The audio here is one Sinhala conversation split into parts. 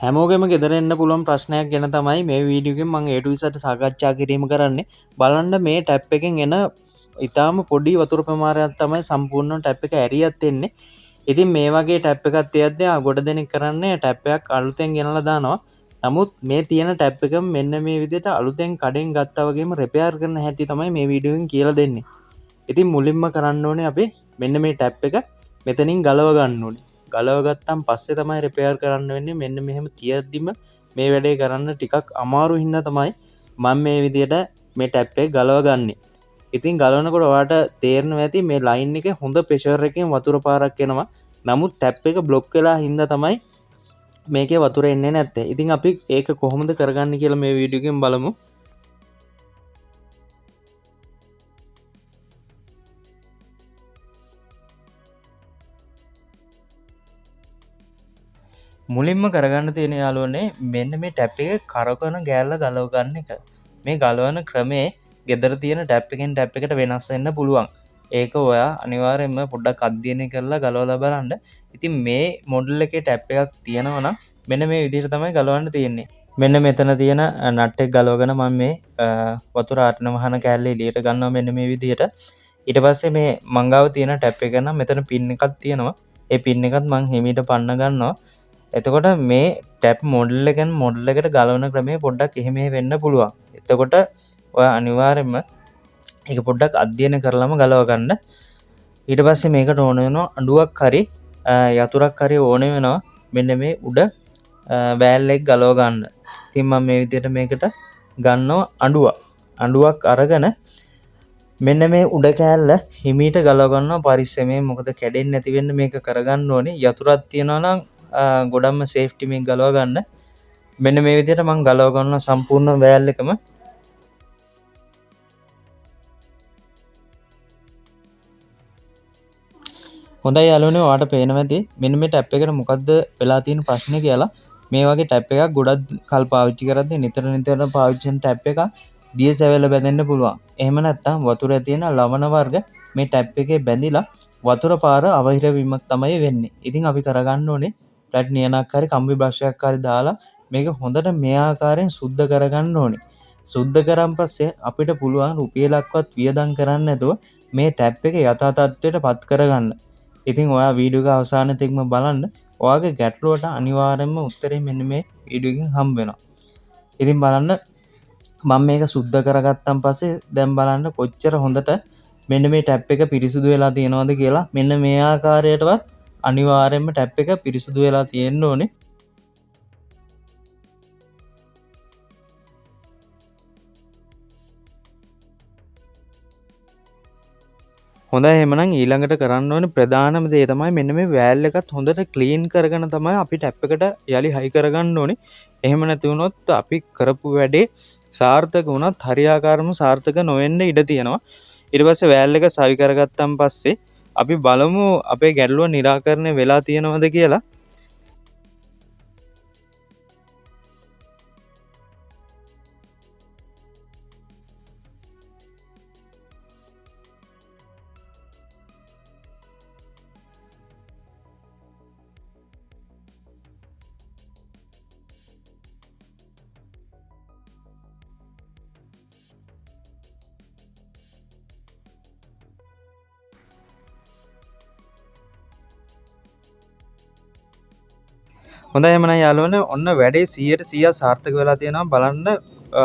හැමෝගෙම ගෙදර එන්න පුළුවන් ප්‍රශ්නයක් ගැන තමයි මේ වීඩියෝ එකෙන් මම A to Z සාකච්ඡා කිරීම කරන්නේ. බලන්න මේ ටැප් එකෙන් එන ඊටාම පොඩි වතුර ප්‍රමාණයක් තමයි සම්පූර්ණ ටැප් එක ඇරියත් එන්නේ. ඉතින් මේ වගේ ටැප් එකක් තියද්දී ගොඩ දෙනෙක් කරන්නේ ටැප් එකක් අලුතෙන් ගෙනලා දානවා. නමුත් මේ තියෙන ටැප් එක මෙන්න මේ විදිහට අලුතෙන් කඩෙන් ගත්තා වගේම රිපෙයාර් කරන හැටි තමයි මේ වීඩියෝ එකෙන් කියලා දෙන්නේ. ඉතින් මුලින්ම කරන්න ඕනේ අපි මෙන්න මේ ටැප් එක මෙතනින් ගලව ගන්න ඕනේ. ගලව ගත්තම් පස්සේ තමයි රිපෙයාර් කරන්න වෙන්නේ. මෙන්න මෙහෙම තියද්දිම මේ වැඩේ කරන්න ටිකක් අමාරු හින්දා තමයි මම මේ විදිහට මේ ටැප් එක ගලව ගන්නේ. ඉතින් ගලවනකොට ඔයාලට තේරෙනවා ඇති මේ ලයින් එකේ හොඳ ප්‍රෙෂර් එකකින් වතුර පාරක් එනවා. නමුත් ටැප් එක බ්ලොක් වෙලා හින්දා තමයි මේකේ වතුර එන්නේ නැත්තේ. ඉතින් අපි ඒක කොහොමද කරගන්නේ කියලා මේ වීඩියෝ එකෙන් බලමු. මුලින්ම කරගන්න තියෙන යාළුවනේ මෙන්න මේ ටැප් එකේ කරකවන ගෑල්ල ගලව ගන්න එක. මේ ගලවන ක්‍රමේ ගෙදර තියෙන ටැප් එකෙන් ටැප් එකට වෙනස් වෙන්න පුළුවන්. ඒක ඔයා අනිවාර්යයෙන්ම පොඩ්ඩක් අධ්‍යයනය කරලා ගලවලා බලන්න. ඉතින් මේ මොඩල් එකේ ටැප් එකක් තියෙනවා නම් මෙන්න මේ විදිහට තමයි ගලවන්න තියෙන්නේ. මෙන්න මෙතන තියෙන නට් එක ගලවගෙන මම මේ වතුර ආටන වහන කෑල්ල එළියට ගන්නවා මෙන්න මේ විදිහට. ඊට පස්සේ මේ මංගාව තියෙන ටැප් එක නම් මෙතන පින් එකක් තියෙනවා. ඒ පින් එකත් මං හිමීට පන්න ගන්නවා. එතකොට මේ ටැප් මොඩල් එකෙන් මොඩල් එකට ගලවන ක්‍රමය පොඩ්ඩක් එහෙම වෙන්න පුළුවන්. එතකොට ඔය අනිවාර්යයෙන්ම ඒක පොඩ්ඩක් අධ්‍යයනය කරලම ගලව ගන්න. ඊට පස්සේ මේකට ඕන වෙනවා අඬුවක් හරි යතුරක් හරි ඕන වෙනවා. මෙන්න මේ උඩ වෑල් එක ගලව ගන්න. ඉතින් මම මේ විදිහට මේකට ගන්නවා අඬුවක් අරගෙන මෙන්න මේ උඩ කෑල්ල හිමීට ගලව ගන්නවා පරිස්සමෙන්. මොකද කැඩෙන්නේ නැති වෙන්න මේක කරගන්න ඕනේ. යතුරක් තියනවා නම් ගොඩක්ම සේෆ්ටි මේක ගලව ගන්න. මෙන්න මේ විදිහට මම ගලව ගන්නවා සම්පූර්ණ වෑල් එකම. හොඳයි යාළුවනේ, ඔයාලට පේනවා ඇති මෙන්න මේ ටැප් එකට මොකද්ද වෙලා තියෙන ප්‍රශ්නේ කියලා. මේ වගේ ටැප් එකක් ගොඩක් කල් පාවිච්චි කරද්දී නිතර පාවිච්චි කරන ටැප් එකක් දිය සැවැල්ල බැඳෙන්න පුළුවන්. එහෙම නැත්නම් වතුරේ තියෙන ලවණ වර්ග මේ ටැප් එකේ බැඳිලා වතුර පාර අවහිර වීමක් තමයි වෙන්නේ. ඉතින් අපි කරගන්න ඕනේ ෆ්ලැට් නියනක් හරි කම්බි බ්‍රෂ් එකක් හරි දාලා මේක හොඳට මේ ආකාරයෙන් සුද්ධ කරගන්න ඕනේ. සුද්ධ කරන් පස්සේ අපිට පුළුවන් රුපියලක්වත් වියදම් කරන්න නැතුව මේ ටැප් එක යථා තත්ත්වයට පත් කරගන්න. ඉතින් ඔයා වීඩියෝ එක අවසාන තෙක්ම බලන්න. ඔයාගේ ගැටලුවට අනිවාර්යයෙන්ම උත්තරේ මෙන්න මේ වීඩියෝ එකෙන් හම්බ වෙනවා. ඉතින් බලන්න මම මේක සුද්ධ කරගත්තන් පස්සේ දැන් බලන්න කොච්චර හොඳට මෙන්න මේ ටැප් එක පිරිසුදු වෙලා තියෙනවද කියලා. මෙන්න මේ ආකාරයටවත් අනිවාර්යයෙන්ම ටැප් එක පිරිසුදු වෙලා තියෙන්න ඕනේ. හොඳයි, එහෙමනම් ඊළඟට කරන්න ඕනේ ප්‍රධානම දේ තමයි මෙන්න මේ වෑල් එකත් හොඳට ක්ලීන් කරගෙන තමයි අපි ටැප් එකට යලි හයි කරගන්න ඕනේ. එහෙම නැති වුණොත් අපි කරපු වැඩේ සාර්ථක වුණත් හරියාකාරම සාර්ථක නොවෙන්න ඉඩ තියෙනවා. ඊට පස්සේ වෑල් එක සවි කරගත්තන් පස්සේ අපි බලමු අපේ ගැටලුව निराකරණය වෙලා තියෙනවද කියලා. හොඳයි, එහෙනම් යාළුවනේ ඔන්න වැඩේ 100% සාර්ථක වෙලා තියෙනවා. බලන්න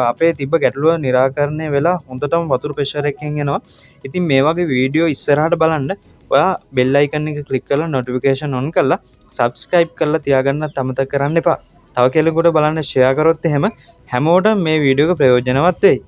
අපේ තිබ්බ ගැටලුව निराකරණය වෙලා හොඳටම වතුර ප්‍රෙෂර් එකකින් එනවා. ඉතින් මේ වගේ වීඩියෝ ඉස්සරහට බලන්න ඔයා බෙල් අයිකන් එක ක්ලික් කරලා නොටිෆිකේෂන් ඔන් කරලා subscribe කරලා තියාගන්නත් අමතක කරන්න එපා. තව කෙනෙකුට බලන්න ෂෙයා කරොත් එහෙම හැමෝටම මේ වීඩියෝ එක ප්‍රයෝජනවත් වෙයි.